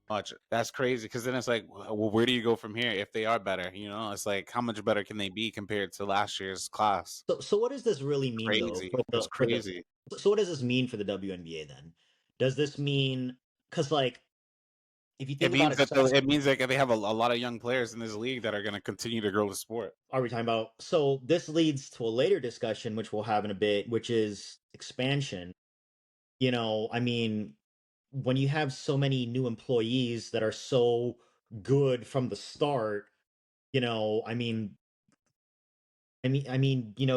much. That's crazy because then it's like, well, where do you go from here if they are better? It's like, how much better can they be compared to last year's class? So what does this really mean though Crazy. It's for the crazy. so what does this mean for the WNBA then? Does this mean because like if you It think about means it, that it means like they have a lot of young players in this league that are going to continue to grow the sport. are we talking about? So this leads to a later discussion, which we'll have in a bit, which is expansion. I mean, when you have so many new employees that are so good from the start, I mean, you're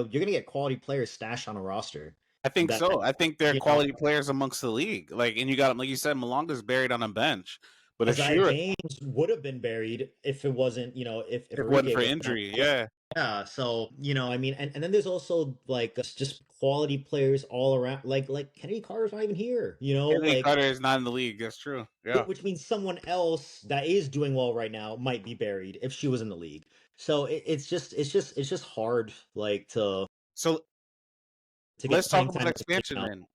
gonna get quality players stashed on a roster. I think That so. I think they're you know, quality players amongst the league. Like, and you got like you said, Malonga's buried on a bench, but if Isaiah Shearer, James would have been buried if it wasn't, if if it wasn't Enrique for wasn't on. injury, yeah, Yeah, so I mean, and then there's also like just quality players all around. Like Kennedy Carter's not even here, Anthony like Carter is not in the league. That's true. Yeah. which means someone else that is doing well right now might be buried if she was in the league. So it's just hard like So to get let's talk playing about time. expansion then.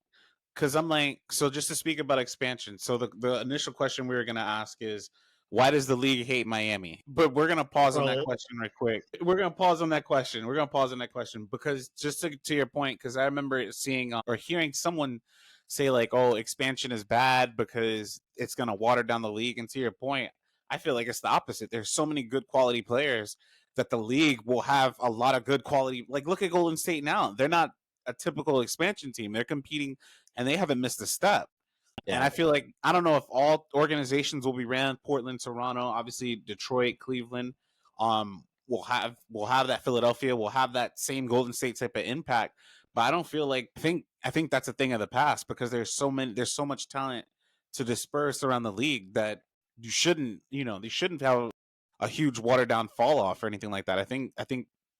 Because I'm like, so just to speak about expansion. So the initial question we were gonna ask is, why does the league hate Miami? But we're gonna pause on that Bro, question right quick. We're gonna pause on that question. We're gonna pause on that question because just to your point, because I remember seeing or hearing someone say like, "Oh, expansion is bad because it's gonna water down the league." And to your point, I feel like it's the opposite. There's so many good quality players that the league will have a lot of good quality. Like, look at Golden State now. They're not a typical expansion team. They're competing and they haven't missed a step. And I yeah. feel like I don't know if all organizations will be ran. Portland, Toronto, obviously Detroit, Cleveland. We'll have that Philadelphia. We'll have that same Golden State type of impact. But I don't feel like I think that's a thing of the past because there's so much talent to disperse around the league that they shouldn't have a huge watered down fall off or anything like that. I think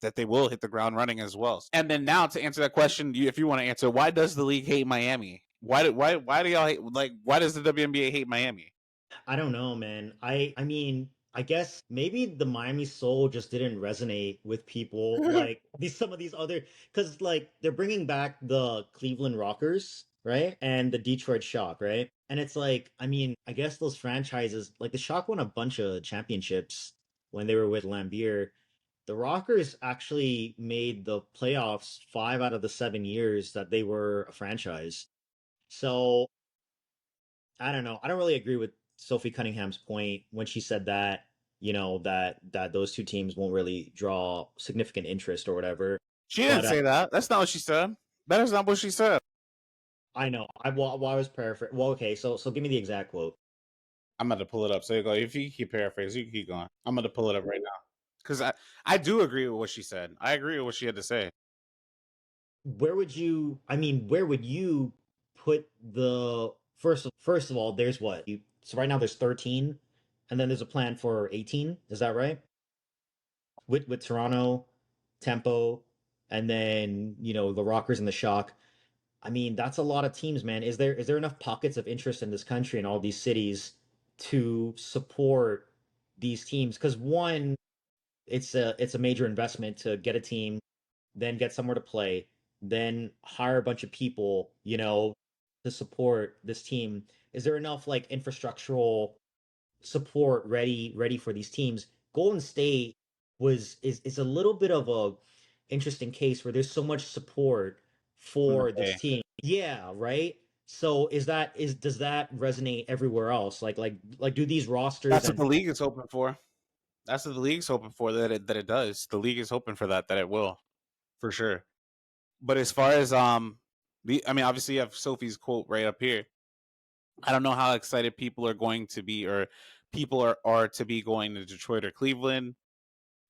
that they will hit the ground running as well. And then now to answer that question, if you want to answer, why does the league hate Miami? Why do y'all hate, like why does the WNBA hate Miami? I don't know, man. I mean, I guess maybe the Miami Soul just didn't resonate with people like these some of these other because like they're bringing back the Cleveland Rockers, right? And the Detroit Shock, right? And it's like, I mean, I guess those franchises like the Shock won a bunch of championships when they were with Lambeer. The Rockers actually made the playoffs 5 out of the 7 years that they were a franchise. So I don't know. I don't really agree with Sophie Cunningham's point when she said that, that those two teams won't really draw significant interest or whatever. She didn't But say that. That's not what she said. That is not what she said. I know. I was paraphrasing. Well, okay, so give me the exact quote. I'm about to pull it up. So you go. If you keep paraphrasing, you can keep going. I'm going to pull it up right now because I do agree with what she said. I agree with what she had to say. Where would you put the first of all, there's what? So right now there's 13 and then there's a plan for 18, is that right? With Toronto, Tempo, and then, the Rockers and the Shock. I mean, that's a lot of teams, man. Is there enough pockets of interest in this country and all these cities to support these teams? Because one, it's a major investment to get a team, then get somewhere to play, then hire a bunch of people, to support this team. Is there enough like infrastructural support ready for these teams? Golden State is a little bit of a interesting case where there's so much support From the for this Bay. team. Yeah, right. So does that resonate everywhere else? Like do these rosters That's what and the league is hoping for. That's what the league's hoping for that it does. The league is hoping for that it will for sure. But as far as I mean, obviously you have Sophie's quote right up here. I don't know how excited people are going to be, or people are to be going to Detroit or Cleveland.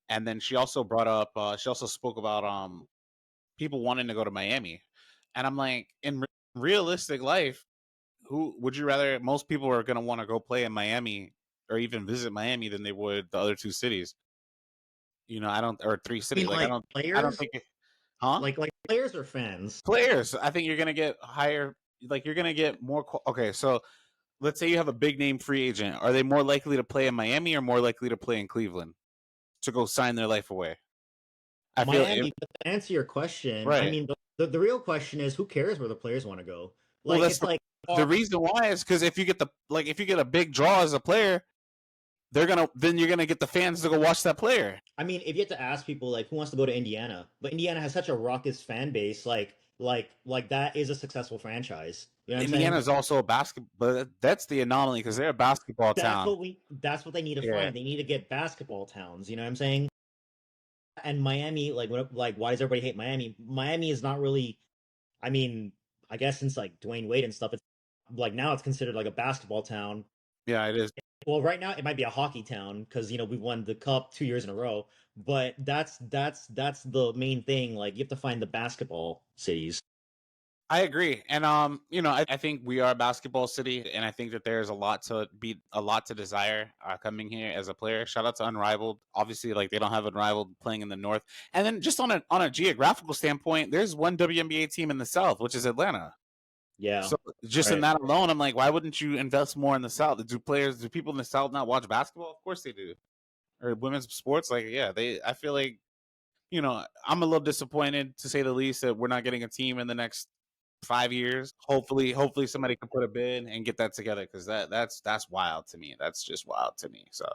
And then she also brought up, she also spoke about people wanting to go to Miami, and I'm like, in realistic life, who would you rather? Most people are going to want to go play in Miami or even visit Miami than they would the other two cities. I don't, or three I cities. mean Like like I don't players, think, huh? like players or fans? Players. I think you're gonna get higher. Like you're gonna get more. Okay, so let's say you have a big name free agent. Are they more likely to play in Miami or more likely to play in Cleveland to go sign their life away? I feel Miami, but to answer your question, I right. mean the real question is who cares where the players want to go? Well, Like it's like The reason why is because if you get a big draw as a player, then you're gonna get the fans to go watch that player. I mean, if you had to ask people like who wants to go to Indiana, but Indiana has such a raucous fan base, like that is a successful franchise. You know what I'm Indiana saying? is also a basketball, but that's the anomaly because they're a basketball town. That's what they need to Yeah, find. They need to get basketball towns. You know what I'm saying? And Miami, like why does everybody hate Miami? Miami is not really. I mean, I guess since like Dwayne Wade and stuff, it's like now it's considered like a basketball town. yeah, it is. Well, right now it might be a hockey town because we've won the cup 2 years in a row. But that's the main thing. Like you have to find the basketball cities. I agree, and I think we are a basketball city, and I think that there's a lot to desire coming here as a player. Shout out to Unrivaled. Obviously, like they don't have Unrivaled playing in the North, and then just on a geographical standpoint, there's one WNBA team in the South, which is Atlanta. Yeah, So just in right. that alone, I'm like, why wouldn't you invest more in the South? Do people in the South not watch basketball? Of course they do. Or women's sports, like yeah, they. I feel like I'm a little disappointed to say the least that we're not getting a team in the next 5 years. Hopefully somebody can put a bid and get that together because that's wild to me. That's just wild to me. So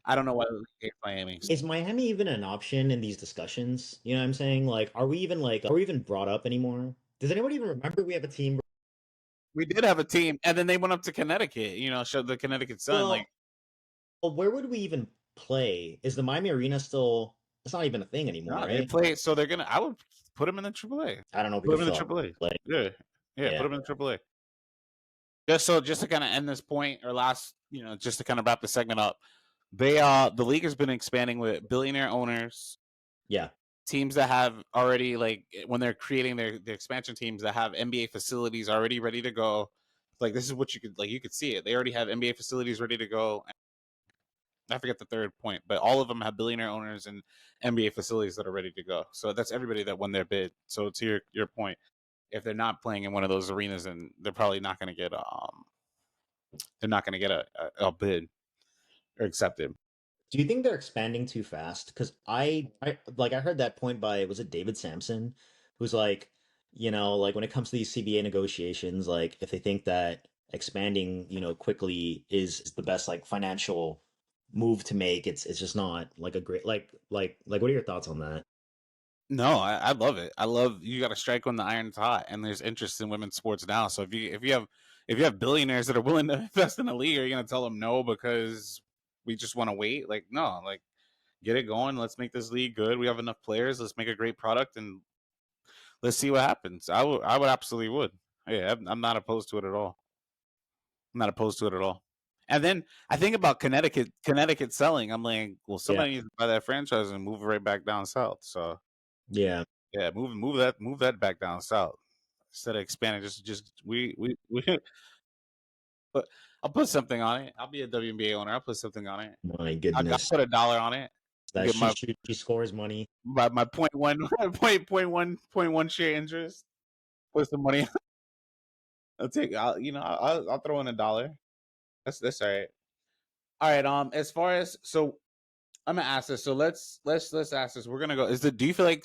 I don't know why they hate Miami. Is Miami even an option in these discussions? You know what I'm saying? Like, are we even brought up anymore? Does anybody even remember we have a team? We did have a team, and then they went up to Connecticut. Show the Connecticut Sun. Like, Well, where would we even play? Is the Miami Arena still? It's not even a thing anymore, no, they right? play. So they're gonna. I would put them in the AAA. I don't know if we Put could them in the fill AAA. play. Yeah, yeah. Put Yeah, them in the AAA. Just to kind of end this point or last, just to kind of wrap the segment up. The league has been expanding with billionaire owners, yeah, teams that have already when they're creating their expansion teams that have NBA facilities already ready to go. Like this is what you could see it. They already have NBA facilities ready to go. I forget the third point, but all of them have billionaire owners and NBA facilities that are ready to go. So that's everybody that won their bid. So to your point, if they're not playing in one of those arenas, then they're probably not going to get a bid or accepted. Do you think they're expanding too fast? Because I heard that point by was it David Sampson, who's like, like when it comes to these CBA negotiations, like if they think that expanding, quickly is the best like financial move to make, it's just not like a great like what are your thoughts on that? No, I love it. I love you got to strike when the iron's hot, and there's interest in women's sports now. So if you have billionaires that are willing to invest in the league, are you going to tell them no because we just want to wait? Like no, like get it going. Let's make this league good. We have enough players. Let's make a great product, and let's see what happens. I would absolutely would. Yeah, I'm not opposed to it at all. I'm not opposed to it at all. And then I think about Connecticut selling. I'm like, well, Yeah, somebody needs to buy that franchise and move it right back down south. So yeah. yeah, move that back down south instead of expanding. Just we but I'll put something on it. I'll be a WNBA owner. I'll put something on it. My I'll goodness, put $1 on it. that Get she scores money. my point one point one share interest. Put some money. I'll throw in $1. That's all right. All right. As far as so I'm gonna ask this. So let's ask this. We're gonna go. Do you feel like